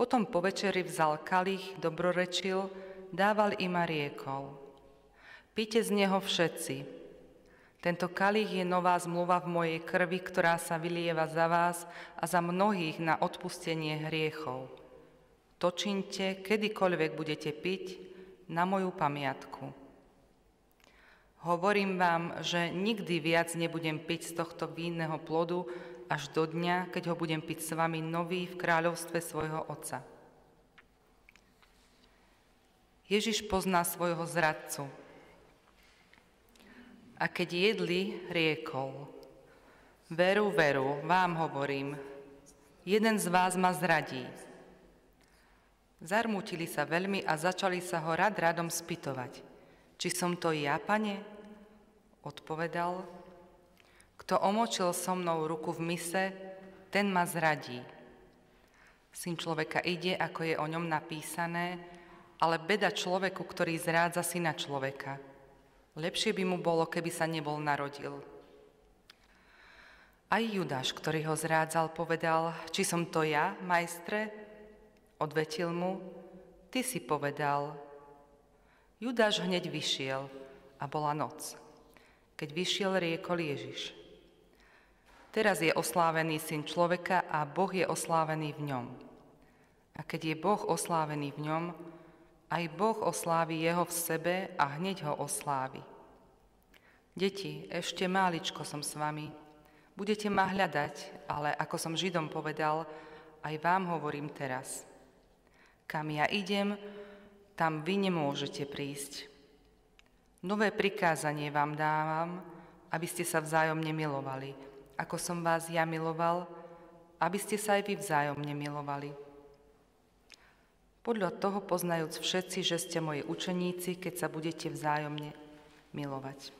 Potom po večeri vzal kalich, dobrorečil, dával im a riekol: Píte z neho všetci. Tento kalich je nová zmluva v mojej krvi, ktorá sa vylieva za vás a za mnohých na odpustenie hriechov. To čiňte, kedykoľvek budete piť, na moju pamiatku. Hovorím vám, že nikdy viac nebudem piť z tohto vínneho plodu až do dňa, keď ho budem piť s vami nový v kráľovstve svojho Otca. Ježiš pozná svojho zradcu. A keď jedli, riekol: Veru, veru, vám hovorím, jeden z vás ma zradí. Zarmútili sa veľmi a začali sa ho radom spytovať: Či som to ja, Pane? Odpovedal: Kto omočil so mnou ruku v mise, ten ma zradí. Syn človeka ide, ako je o ňom napísané, ale beda človeku, ktorý zrádza syna človeka. Lepšie by mu bolo, keby sa nebol narodil. Aj Judáš, ktorý ho zrádzal, povedal: Či som to ja, majstre? Odvetil mu: Ty si povedal. Judáš hneď vyšiel a bola noc. Keď vyšiel, riekol Ježiš: Teraz je oslávený Syn človeka a Boh je oslávený v ňom. A keď je Boh oslávený v ňom, aj Boh oslávi jeho v sebe a hneď ho oslávi. Deti, ešte máličko som s vami. Budete ma hľadať, ale ako som Židom povedal, aj vám hovorím teraz. Kam ja idem, tam vy nemôžete prísť. Nové prikázanie vám dávam, aby ste sa vzájomne milovali. Ako som vás ja miloval, aby ste sa aj vy vzájomne milovali. Podľa toho poznajúc všetci, že ste moji učeníci, keď sa budete vzájomne milovať.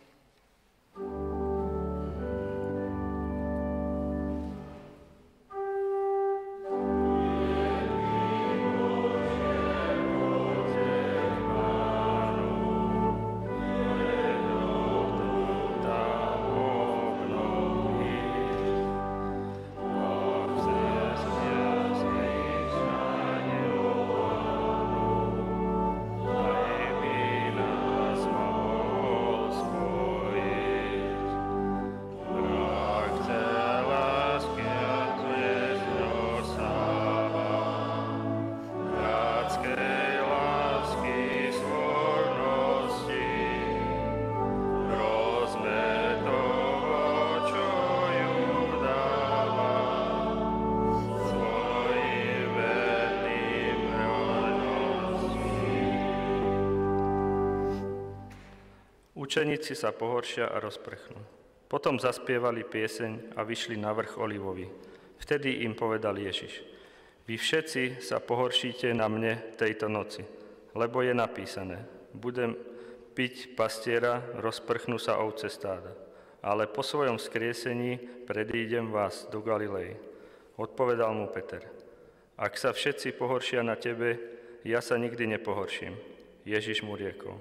Učeníci sa pohoršia a rozprchnú. Potom zaspievali pieseň a vyšli na vrch Olivový. Vtedy im povedal Ježiš: Vy všetci sa pohoršíte na mne tejto noci, lebo je napísané: Budem piť pastiera, rozprchnú sa ovce stáda. Ale po svojom vzkriesení predídem vás do Galilei. Odpovedal mu Peter: Ak sa všetci pohoršia na tebe, ja sa nikdy nepohorším. Ježiš mu riekol: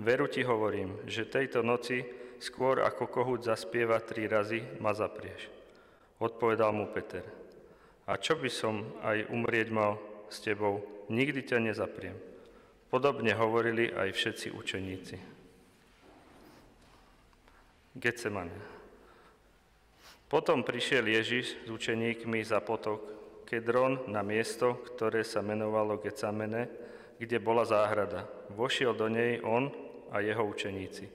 Veru ti hovorím, že tejto noci skôr ako kohút zaspieva 3 razy, ma zaprieš. Odpovedal mu Peter: A čo by som aj umrieť mal s tebou, nikdy ťa nezapriem. Podobne hovorili aj všetci učeníci. Getsemane. Potom prišiel Ježiš s učeníkmi za potok Kedron na miesto, ktoré sa menovalo Getsemane, kde bola záhrada. Vošiel do nej on a jeho učeníci.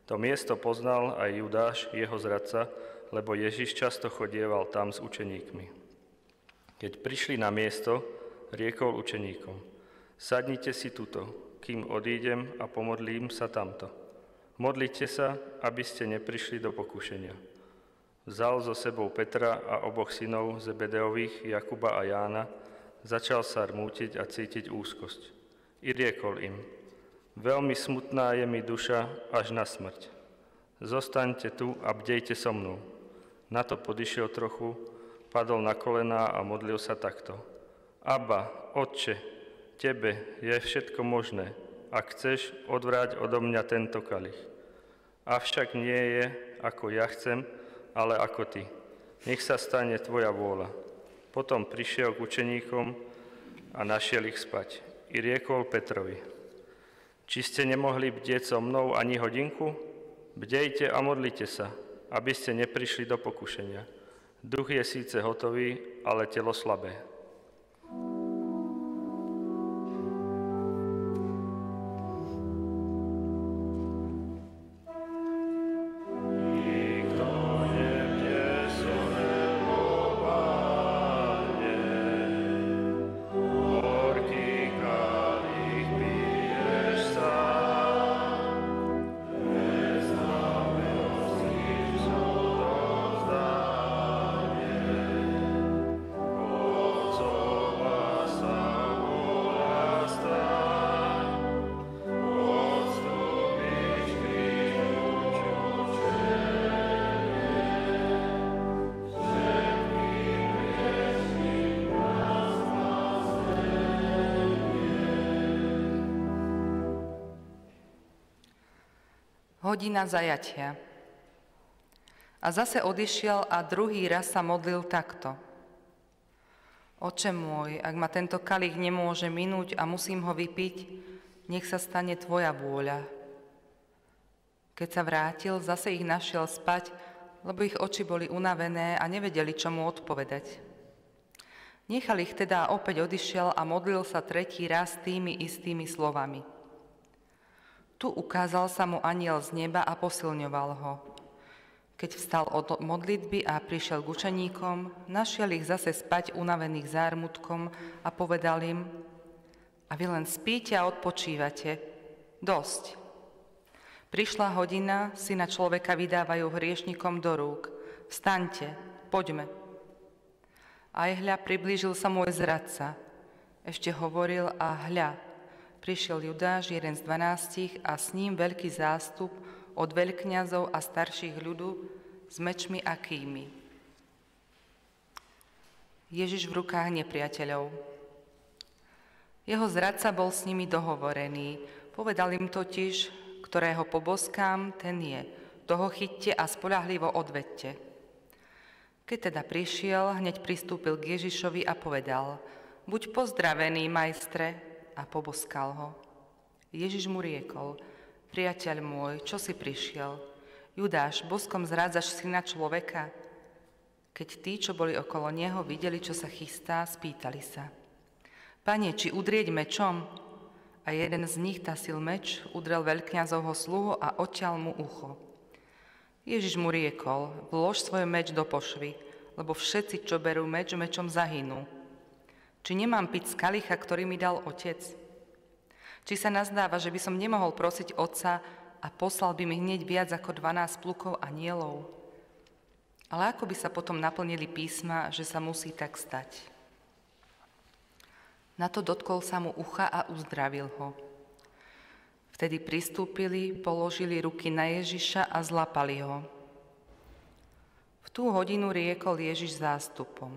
To miesto poznal aj Judáš, jeho zradca, lebo Ježiš často chodieval tam s učeníkmi. Keď prišli na miesto, riekol učeníkom: Sadnite si tuto, kým odídem a pomodlím sa tamto. Modlite sa, aby ste neprišli do pokušenia. Vzal so sebou Petra a oboch synov Zebedeových, Jakuba a Jána, začal sa rmútiť a cítiť úzkosť. I riekol im: Veľmi smutná je mi duša až na smrť. Zostaňte tu a bdejte so mnou. Na to podišiel trochu, padol na kolená a modlil sa takto: Abba, Otče, tebe je všetko možné. Ak chceš, odvráť odo mňa tento kalich. Avšak nie je, ako ja chcem, ale ako ty. Nech sa stane tvoja vôľa. Potom prišiel k učeníkom a našiel ich spať. I riekol Petrovi: Či ste nemohli bdieť so mnou ani hodinku? Bdejte a modlite sa, aby ste neprišli do pokušenia. Duch je síce hotový, ale telo slabé. Hodina zajatia. A zase odišiel a druhý raz sa modlil takto. Oče môj, ak ma tento kalich nemôže minúť a musím ho vypiť, nech sa stane tvoja vôľa. Keď sa vrátil, zase ich našiel spať, lebo ich oči boli unavené a nevedeli, čo mu odpovedať. Nechal ich teda a opäť odišiel a modlil sa tretí raz tými istými slovami. Tu ukázal sa mu anjel z neba a posilňoval ho. Keď vstal od modlitby a prišiel k učeníkom, našiel ich zase spať unavených zármutkom a povedal im: A vy len spíte a odpočívate. Dosť. Prišla hodina, Syna človeka vydávajú hriešnikom do rúk. Vstaňte, poďme. Aj hľa, priblížil sa môj zradca. Ešte hovoril a hľa, prišiel Judáš, jeden z 12, a s ním veľký zástup od veľkňazov a starších ľudu s mečmi a kýjmi. Ježiš v rukách nepriateľov. Jeho zradca bol s nimi dohovorený. Povedal im totiž: Ktorého poboskám, ten je. Toho chyťte a spoľahlivo odvedte. Keď teda prišiel, hneď pristúpil k Ježišovi a povedal: Buď pozdravený, majstre, a poboskal ho. Ježiš mu riekol: Priateľ môj, čo si prišiel? Judáš, boskom zrádzaš Syna človeka? Keď tí, čo boli okolo neho, videli, čo sa chystá, spýtali sa: Pane, či udrieť mečom? A jeden z nich tasil meč, udrel veľkňazovho sluhu a odťal mu ucho. Ježiš mu riekol: Vlož svoj meč do pošvy, lebo všetci, čo berú meč, mečom zahynú. Či nemám piť z kalicha, ktorý mi dal Otec? Či sa nazdáva, že by som nemohol prosiť Otca a poslal by mi hneď viac ako 12 plukov anielov? Ale ako by sa potom naplnili písma, že sa musí tak stať? Na to dotkol sa mu ucha a uzdravil ho. Vtedy pristúpili, položili ruky na Ježiša a zlapali ho. V tú hodinu riekol Ježiš zástupom: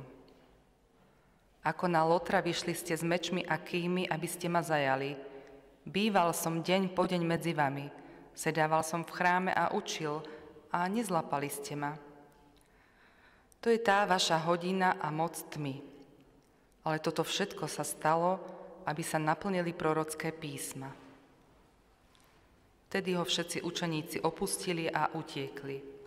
Ako na Lotra vyšli ste s mečmi a kýjmi, aby ste ma zajali. Býval som deň po deň medzi vami. Sedával som v chráme a učil a nezlapali ste ma. To je tá vaša hodina a moc tmy. Ale toto všetko sa stalo, aby sa naplnili prorocké písma. Vtedy ho všetci učeníci opustili a utiekli.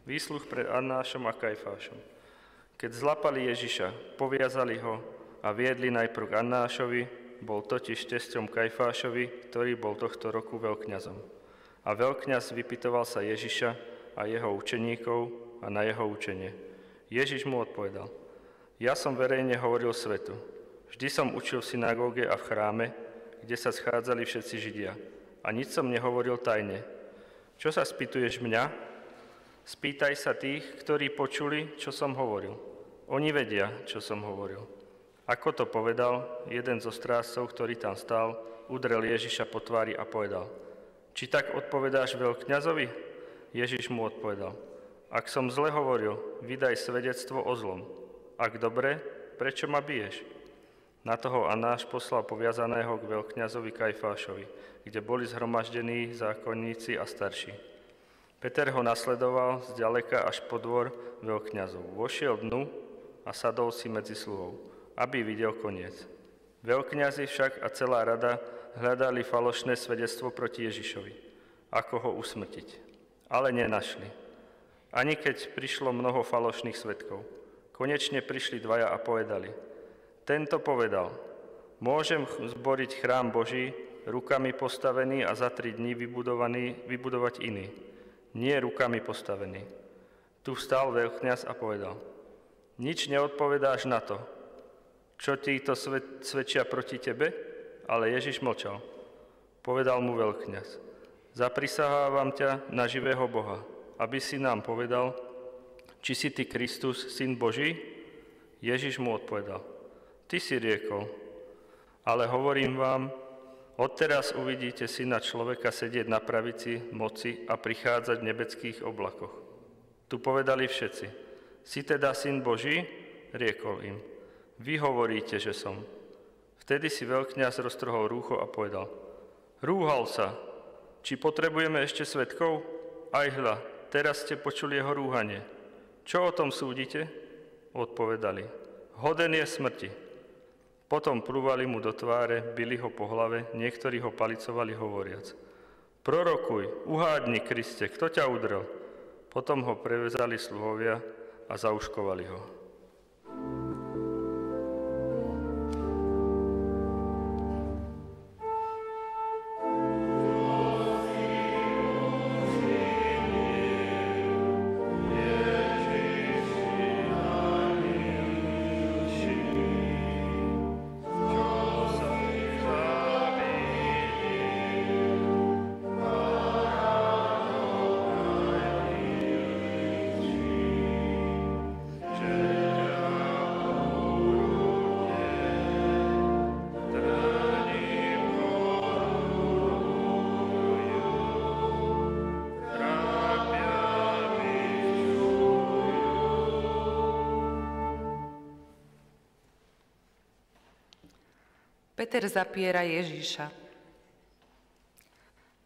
Výsluch pred Annášom a Kajfášom. Keď zlapali Ježiša, poviazali ho a viedli najprv k Annášovi, bol totiž tesťom Kajfášovi, ktorý bol tohto roku veľkňazom. A veľkňaz vypytoval sa Ježiša a jeho učeníkov a na jeho učenie. Ježiš mu odpovedal: Ja som verejne hovoril svetu. Vždy som učil v synagóge a v chráme, kde sa schádzali všetci Židia. A nič som nehovoril tajne. Čo sa spýtuješ mňa? Spýtaj sa tých, ktorí počuli, čo som hovoril. Oni vedia, čo som hovoril. Ako to povedal, jeden zo strážcov, ktorý tam stál, udrel Ježiša po tvári a povedal: Či tak odpovedáš veľkňazovi? Ježiš mu odpovedal: Ak som zle hovoril, vydaj svedectvo o zlom. Ak dobre, prečo ma biješ? Na toho Anáš poslal poviazaného k veľkňazovi Kajfášovi, kde boli zhromaždení zákonníci a starší. Peter ho nasledoval zďaleka až po dvor veľkňazov. Vošiel dnu a sadol si medzi sluhov, aby videl koniec. Veľkňazi však a celá rada hľadali falošné svedectvo proti Ježišovi, ako ho usmrtiť, ale nenašli. Ani keď prišlo mnoho falošných svedkov. Konečne prišli dvaja a povedali: Tento povedal: Môžem zboriť chrám Boží, rukami postavený a za 3 dní vybudovať iný. Nie rukami postavený. Tu vstal veľkňaz a povedal: Nič neodpovedáš na to, čo títo svedčia proti tebe? Ale Ježiš mlčal. Povedal mu veľkňaz: Zaprisahávam ťa na živého Boha, aby si nám povedal, či si ty Kristus, Syn Boží? Ježiš mu odpovedal: Ty si riekol, ale hovorím vám, odteraz uvidíte Syna človeka sedieť na pravici moci a prichádzať v nebeských oblakoch. Tu povedali všetci: Si teda Syn Boží? Riekol im: Vy hovoríte, že som. Vtedy si veľkňaz roztrhol rúcho a povedal: Rúhal sa. Či potrebujeme ešte svedkov? Aj hľa, teraz ste počuli jeho rúhanie. Čo o tom súdite? Odpovedali: Hoden je smrti. Potom plúvali mu do tváre, bili ho po hlave, niektorí ho palicovali hovoriac: Prorokuj, uhádni, Kriste, kto ťa udrel? Potom ho prevezali sluhovia a zauškovali ho. Peter zapiera Ježiša.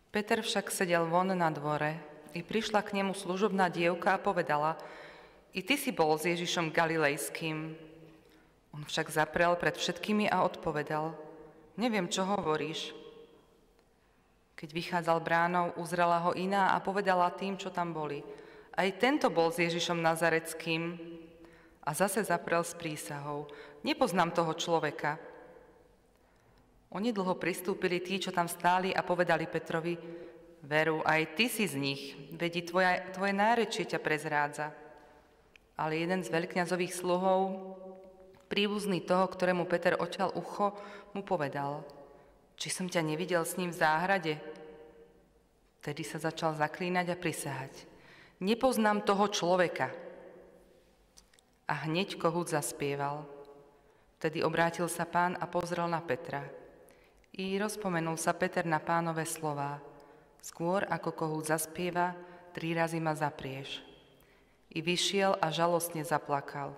Peter však sedel von na dvore i prišla k nemu služobná dievka a povedala: I ty si bol s Ježišom Galilejským. On však zaprel pred všetkými a odpovedal: Neviem, čo hovoríš. Keď vychádzal bránou, uzrela ho iná a povedala tým, čo tam boli: Aj tento bol s Ježišom Nazareckým. A zase zaprel s prísahou: Nepoznám toho človeka. Onedlho pristúpili tí, čo tam stáli, a povedali Petrovi: Veru, aj ty si z nich, veď tvoje nárečie ťa prezrádza. Ale jeden z veľkňazových sluhov, príbuzný toho, ktorému Peter oťal ucho, mu povedal: Či som ťa nevidel s ním v záhrade? Vtedy sa začal zaklínať a prisahať: Nepoznám toho človeka. A hneď kohút zaspieval. Vtedy obrátil sa Pán a pozrel na Petra. I rozpomenul sa Peter na Pánove slová: Skôr ako kohút zaspieva, 3 razy ma zaprieš. I vyšiel a žalostne zaplakal.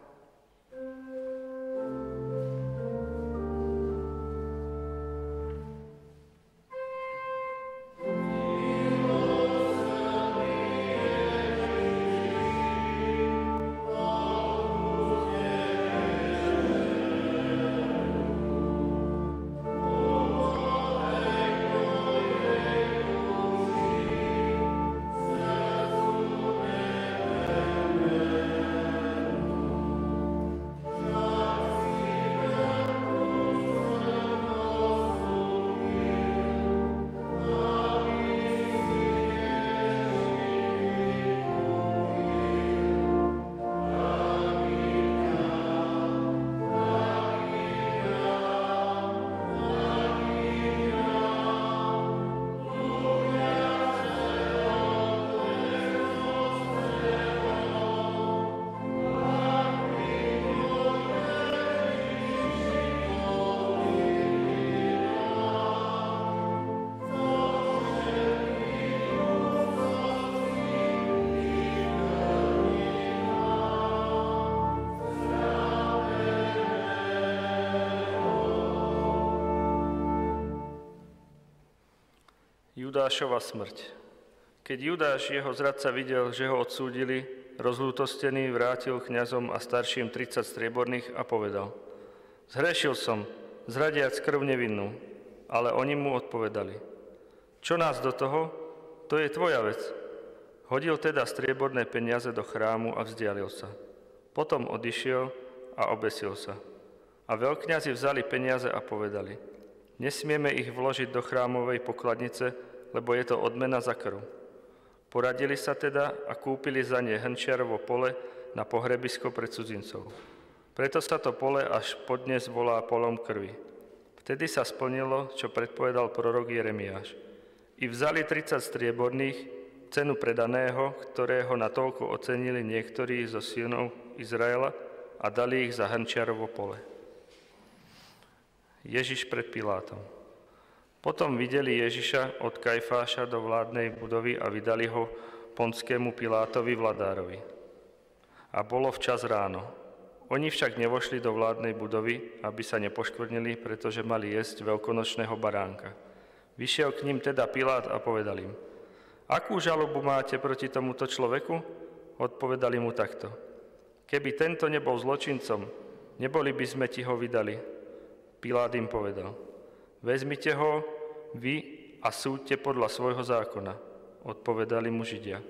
Judášova smrť. Keď Judáš, jeho zradca, videl, že ho odsúdili, rozľútostený vrátil kňazom a starším 30 strieborných a povedal: Zhrešil som, zradiac krv nevinnú. Ale oni mu odpovedali: Čo nás do toho? To je tvoja vec. Hodil teda strieborné peniaze do chrámu a vzdialil sa. Potom odišiel a obesil sa. A veľkňazi vzali peniaze a povedali: Nesmieme ich vložiť do chrámovej pokladnice, lebo je to odmena za krv. Poradili sa teda a kúpili za ne hrnčiarovo pole na pohrebisko pre cudzincov. Preto sa to pole až podnes volá polom krvi. Vtedy sa splnilo, čo predpovedal prorok Jeremiáš. I vzali 30 strieborných, cenu predaného, ktorého natoľko ocenili niektorí zo synov Izraela, a dali ich za hrnčiarovo pole. Ježiš pred Pilátom. Potom videli Ježiša od Kajfáša do vládnej budovy a vydali ho Pontskému Pilátovi vladárovi. A bolo včas ráno. Oni však nevošli do vládnej budovy, aby sa nepoškvrnili, pretože mali jesť veľkonočného baránka. Vyšiel k ním teda Pilát a povedal im: Akú žalobu máte proti tomuto človeku? Odpovedali mu takto: Keby tento nebol zločincom, neboli by sme ti ho vydali. Pilát im povedal: Vezmite ho vy a súďte podľa svojho zákona. Odpovedali mu Židia: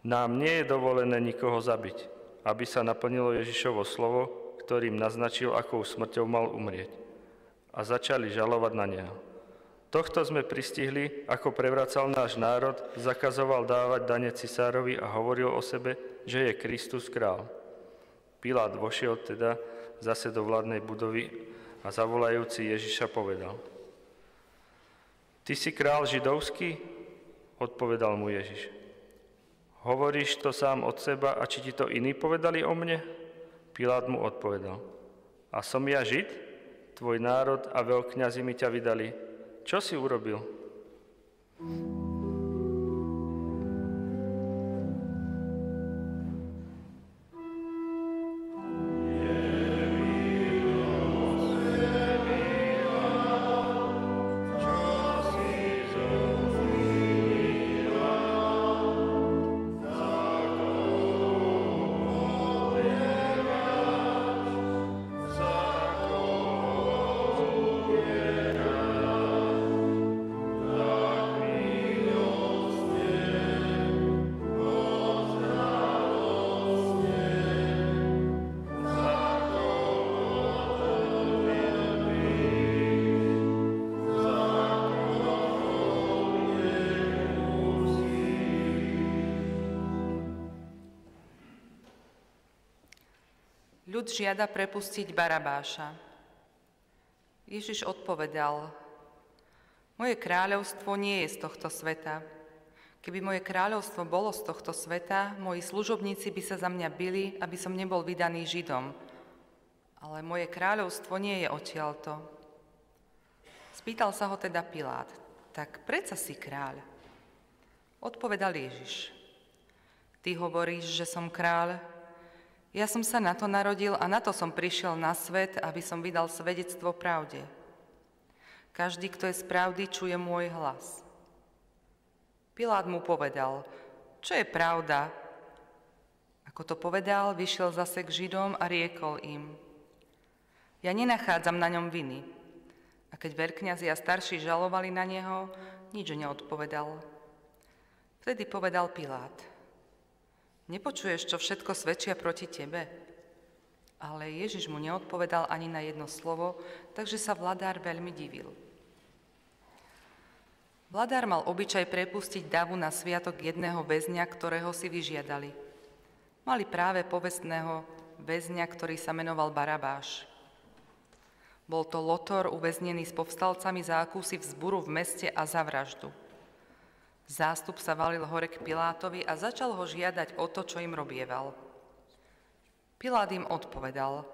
Nám nie je dovolené nikoho zabiť, aby sa naplnilo Ježišovo slovo, ktorým naznačil, akou smrťou mal umrieť. A začali žalovať na neho. Tohto sme pristihli, ako prevracal náš národ, zakazoval dávať dane cisárovi a hovoril o sebe, že je Kristus král. Pilát vošiel teda zase do vládnej budovy a zavolajúci Ježiša povedal: Ty si král židovský? Odpovedal mu Ježiš: Hovoríš to sám od seba a či ti to iní povedali o mne? Pilát mu odpovedal: A som ja Žid? Tvoj národ a veľkňazi mi ťa vydali. Čo si urobil? Ľud žiada prepustiť Barabáša. Ježiš odpovedal: Moje kráľovstvo nie je z tohto sveta. Keby moje kráľovstvo bolo z tohto sveta, moji služobníci by sa za mňa bili, aby som nebol vydaný Židom. Ale moje kráľovstvo nie je odtiaľto. Spýtal sa ho teda Pilát: Tak predsa si kráľ? Odpovedal Ježiš: Ty hovoríš, že som kráľ? Ja som sa na to narodil a na to som prišiel na svet, aby som vydal svedectvo pravde. Každý, kto je z pravdy, čuje môj hlas. Pilát mu povedal: Čo je pravda? Ako to povedal, vyšiel zase k Židom a riekol im: Ja nenachádzam na ňom viny. A keď veľkňazi a starší žalovali na neho, nič neodpovedal. Vtedy povedal Pilát: Nepočuješ, čo všetko svedčia proti tebe? Ale Ježiš mu neodpovedal ani na jedno slovo, takže sa vladár veľmi divil. Vladár mal obyčaj prepustiť davu na sviatok jedného väzňa, ktorého si vyžiadali. Mali práve povestného väzňa, ktorý sa menoval Barabáš. Bol to lotor uväznený s povstalcami za akúsi vzburu v meste a za vraždu. Zástup sa valil hore k Pilátovi a začal ho žiadať o to, čo im robieval. Pilát im odpovedal: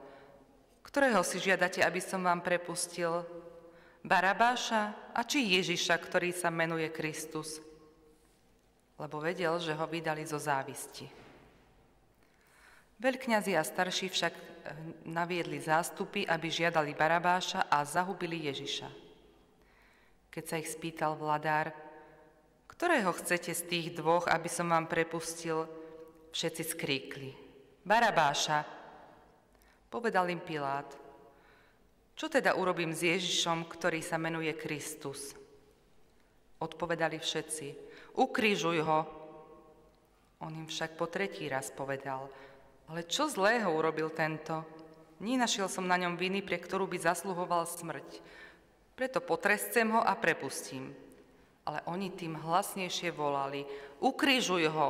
Ktorého si žiadate, aby som vám prepustil? Barabáša a či Ježiša, ktorý sa menuje Kristus? Lebo vedel, že ho vydali zo závisti. Veľkňazi a starší však naviedli zástupy, aby žiadali Barabáša a zahubili Ježiša. Keď sa ich spýtal vladár: Ktorého chcete z tých dvoch, aby som vám prepustil? Všetci skríkli. Barabáša. Povedal im Pilát. Čo teda urobím s Ježišom, ktorý sa menuje Kristus? Odpovedali všetci. Ukrižuj ho. On im však po tretí raz povedal. Ale čo zlého urobil tento? Nenašiel som na ňom viny, pre ktorú by zasluhoval smrť. Preto potrescem ho a prepustím. Ale oni tým hlasnejšie volali. Ukrižuj ho.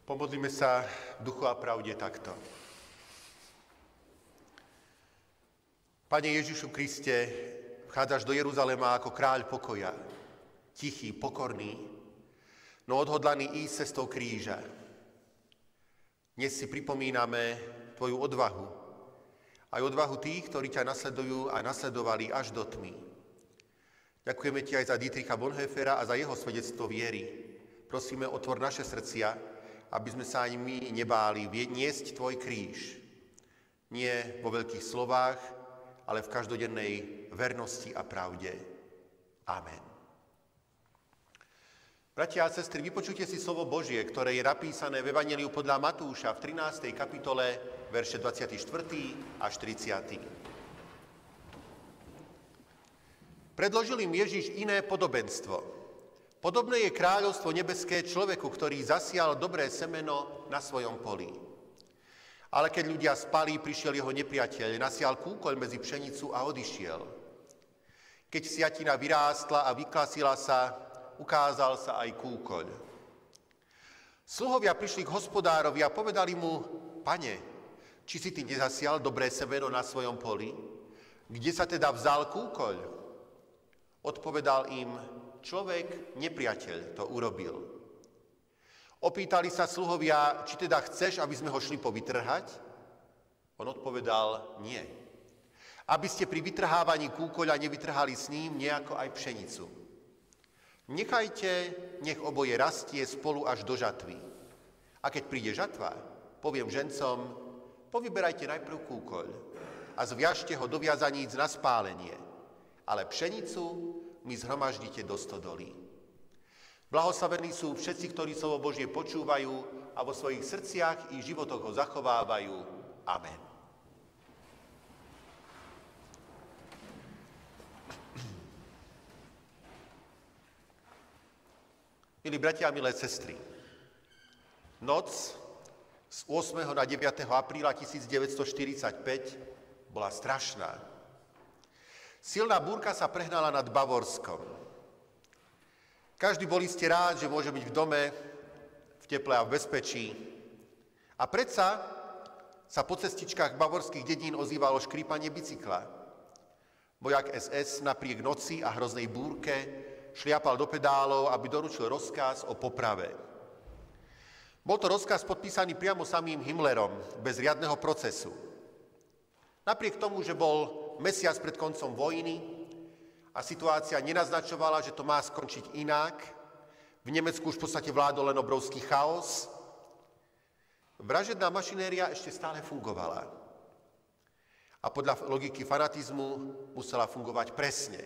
Pomodlíme sa v duchu a pravde takto. Pane Ježišu Kriste, vchádzaš do Jeruzalema ako kráľ pokoja, tichý, pokorný, no odhodlaný ísť cestou kríža. Dnes si pripomíname tvoju odvahu, aj odvahu tých, ktorí ťa nasledujú a nasledovali až do tmy. Ďakujeme ti aj za Dietricha Bonhoeffera a za jeho svedectvo viery. Prosíme, otvor naše srdcia, aby sme sa ani my nebáli niesť tvoj kríž. Nie vo veľkých slovách, ale v každodennej vernosti a pravde. Amen. Bratia a sestry, vypočujte si slovo Božie, ktoré je napísané v Evanjeliu podľa Matúša v 13. kapitole, verše 24. až 30. Predložil im Ježiš iné podobenstvo. Podobné je kráľovstvo nebeské človeku, ktorý zasial dobré semeno na svojom poli. Ale keď ľudia spali, prišiel jeho nepriateľ, nasial kúkoľ medzi pšenicu a odišiel. Keď siatina vyrástla a vyklasila sa, ukázal sa aj kúkoľ. Sluhovia prišli k hospodárovi a povedali mu: Pane, či si ty nezasial dobré semeno na svojom poli? Kde sa teda vzal kúkoľ? Odpovedal im: Človek, nepriateľ, to urobil. Opýtali sa sluhovia, či teda chceš, aby sme ho šli povytrhať? On odpovedal: Nie. Aby ste pri vytrhávaní kúkoľa nevytrhali s ním nejako aj pšenicu. Nechajte, nech oboje rastie spolu až do žatvy. A keď príde žatva, poviem žencom: Povyberajte najprv kúkoľ a zviažte ho do viazaníc na spálenie, ale pšenicu mi zhromaždite do stodolí. Blahoslavení sú všetci, ktorí slovo Božie počúvajú a vo svojich srdciach i životoch ho zachovávajú. Amen. Milí bratia a milé sestry, noc z 8. na 9. apríla 1945 bola strašná. Silná búrka sa prehnala nad Bavorskom. Každý bol iste rád, že môže byť v dome, v teple a v bezpečí. A predsa sa po cestičkách bavorských dedín ozývalo škrípanie bicykla. Vojak SS napriek noci a hroznej búrke šliapal do pedálov, aby doručil rozkaz o poprave. Bol to rozkaz podpísaný priamo samým Himmlerom, bez riadneho procesu. Napriek tomu, že bol mesiac pred koncom vojny a situácia nenaznačovala, že to má skončiť inak, v Nemecku už v podstate vládol len obrovský chaos, vražedná mašinéria ešte stále fungovala. A podľa logiky fanatizmu musela fungovať presne.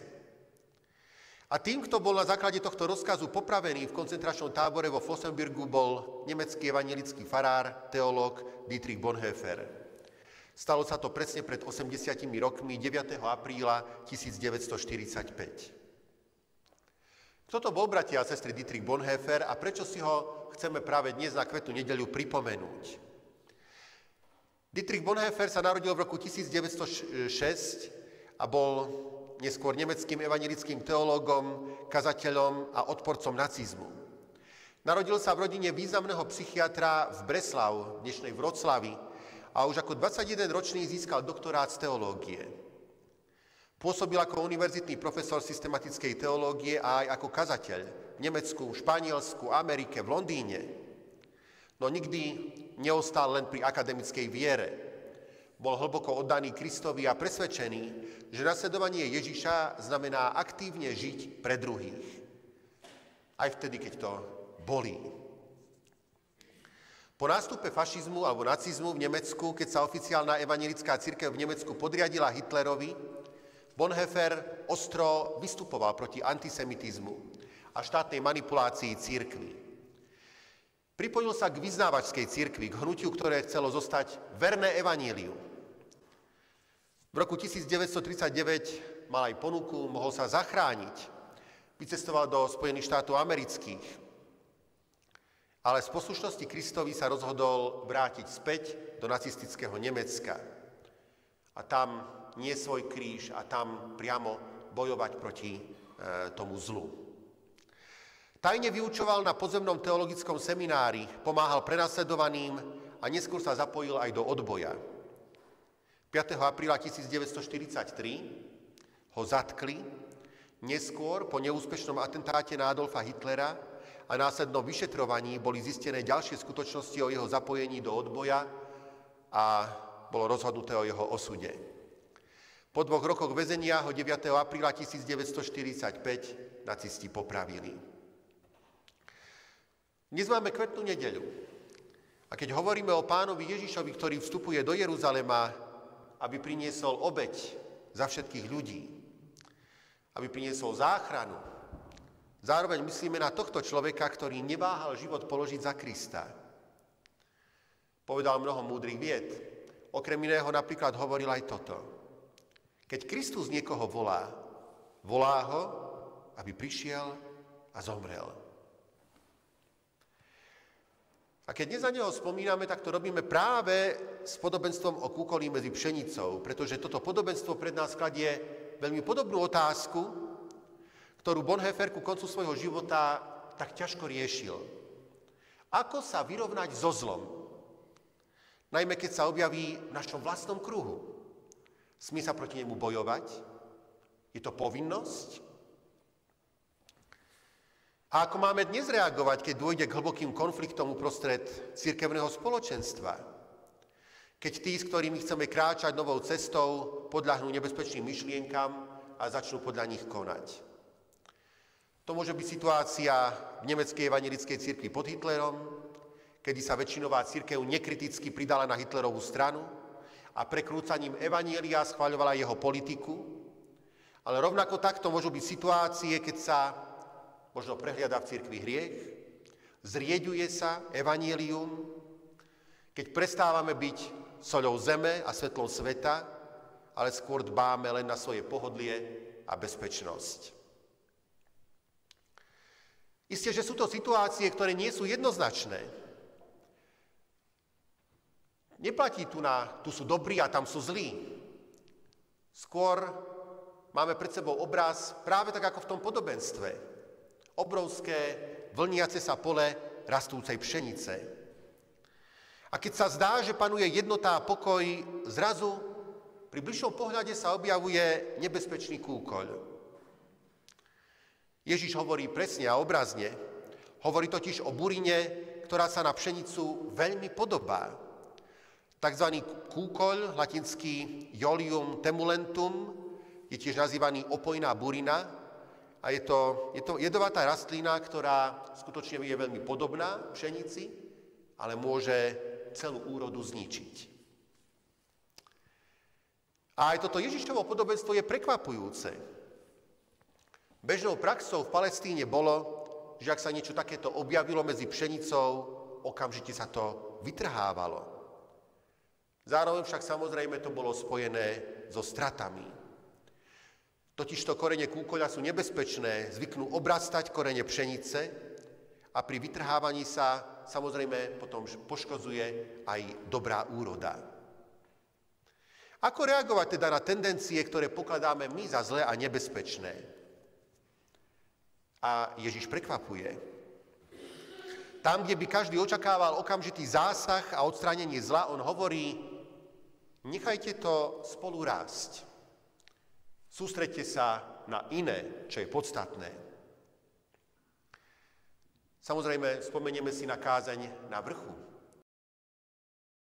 A tým, kto bol na základe tohto rozkazu popravený v koncentračnom tábore vo Flossenbürgu, bol nemecký evanjelický farár, teológ Dietrich Bonhoeffer. Stalo sa to presne pred 80 rokmi, 9. apríla 1945. Kto to bol, bratia a sestry, Dietrich Bonhoeffer a prečo si ho chceme práve dnes na Kvetnú nedeľu pripomenúť? Dietrich Bonhoeffer sa narodil v roku 1906 a bol neskôr nemeckým evanjelickým teológom, kazateľom a odporcom nacizmu. Narodil sa v rodine významného psychiatra v Breslau, dnešnej Vroclavi, a už ako 21-ročný získal doktorát z teológie. Pôsobil ako univerzitný profesor systematickej teológie a aj ako kazateľ v Nemecku, v Španielsku, Amerike, v Londýne. No nikdy neostal len pri akademickej viere. Bol hlboko oddaný Kristovi a presvedčený, že nasledovanie Ježiša znamená aktívne žiť pre druhých. Aj vtedy, keď to bolí. Po nástupe fašizmu alebo nacizmu v Nemecku, keď sa oficiálna evanjelická cirkev v Nemecku podriadila Hitlerovi, Bonhoeffer ostro vystupoval proti antisemitizmu a štátnej manipulácii cirkvi. Pripojil sa k vyznávačskej cirkvi, k hnutiu, ktoré chcelo zostať verné evanjeliu. V roku 1939 mal aj ponuku, mohol sa zachrániť. Vycestoval do Spojených štátov amerických. Ale z poslušnosti Kristovi sa rozhodol vrátiť späť do nacistického Nemecka. A tam nie svoj kríž a tam priamo bojovať proti tomu zlu. Tajne vyučoval na podzemnom teologickom seminári, pomáhal prenasledovaným a neskôr sa zapojil aj do odboja. 5. apríla 1943 ho zatkli, neskôr po neúspešnom atentáte na Adolfa Hitlera a následnom vyšetrovaní boli zistené ďalšie skutočnosti o jeho zapojení do odboja a bolo rozhodnuté o jeho osude. Po 2 rokoch väzenia ho 9. apríla 1945 nacisti popravili. Dnes máme Kvetnú nedeľu. A keď hovoríme o Pánovi Ježišovi, ktorý vstupuje do Jeruzalema, aby priniesol obeť za všetkých ľudí, aby priniesol záchranu, zároveň myslíme na tohto človeka, ktorý neváhal život položiť za Krista. Povedal mnoho múdrych vied. Okrem iného napríklad hovoril aj toto. Keď Kristus niekoho volá, volá ho, aby prišiel a zomrel. A keď dnes na neho spomíname, tak to robíme práve s podobenstvom o kúkoli medzi pšenicou, pretože toto podobenstvo pred nás kladie veľmi podobnú otázku, ktorú Bonhoeffer ku koncu svojho života tak ťažko riešil. Ako sa vyrovnať so zlom? Najmä keď sa objaví v našom vlastnom kruhu. Smie sa proti nemu bojovať? Je to povinnosť? A ako máme dnes reagovať, keď dôjde k hlbokým konfliktom uprostred cirkevného spoločenstva? Keď tí, s ktorými chceme kráčať novou cestou, podľahnú nebezpečným myšlienkam a začnú podľa nich konať. To môže byť situácia v nemeckej evanjelickej cirkvi pod Hitlerom, kedy sa väčšinová cirkev nekriticky pridala na Hitlerovú stranu a prekrúcaním evanjelia schvaľovala jeho politiku. Ale rovnako takto môžu byť situácie, keď sa možno prehliada v cirkvi hriech, zrieďuje sa evanjelium, keď prestávame byť soľou zeme a svetlom sveta, ale skôr dbáme len na svoje pohodlie a bezpečnosť. Isté, že sú to situácie, ktoré nie sú jednoznačné. Neplatí tu sú dobrí a tam sú zlí. Skôr máme pred sebou obraz práve tak ako v tom podobenstve. Obrovské, vlniace sa pole rastúcej pšenice. A keď sa zdá, že panuje jednota a pokoj, zrazu pri bližšom pohľade sa objavuje nebezpečný kúkoľ. Ježiš hovorí presne a obrazne. Hovorí totiž o burine, ktorá sa na pšenicu veľmi podobá. Takzvaný kúkoľ, latinský Iolium temulentum, je tiež nazývaný opojná burina a je to jedovatá rastlina, ktorá skutočne je veľmi podobná pšenici, ale môže celú úrodu zničiť. A aj toto Ježišovo podobenstvo je prekvapujúce. Bežnou praxou v Palestíne bolo, že ak sa niečo takéto objavilo medzi pšenicou, okamžite sa to vytrhávalo. Zároveň však samozrejme to bolo spojené so stratami. Totižto korene kúkoľa sú nebezpečné, zvyknú obrastať korene pšenice a pri vytrhávaní sa samozrejme potom poškodzuje aj dobrá úroda. Ako reagovať teda na tendencie, ktoré pokladáme my za zlé a nebezpečné? A Ježiš prekvapuje. Tam, kde by každý očakával okamžitý zásah a odstránenie zla, on hovorí, nechajte to spolu rásť. Sústreďte sa na iné, čo je podstatné. Samozrejme, spomenieme si na kázeň na vrchu.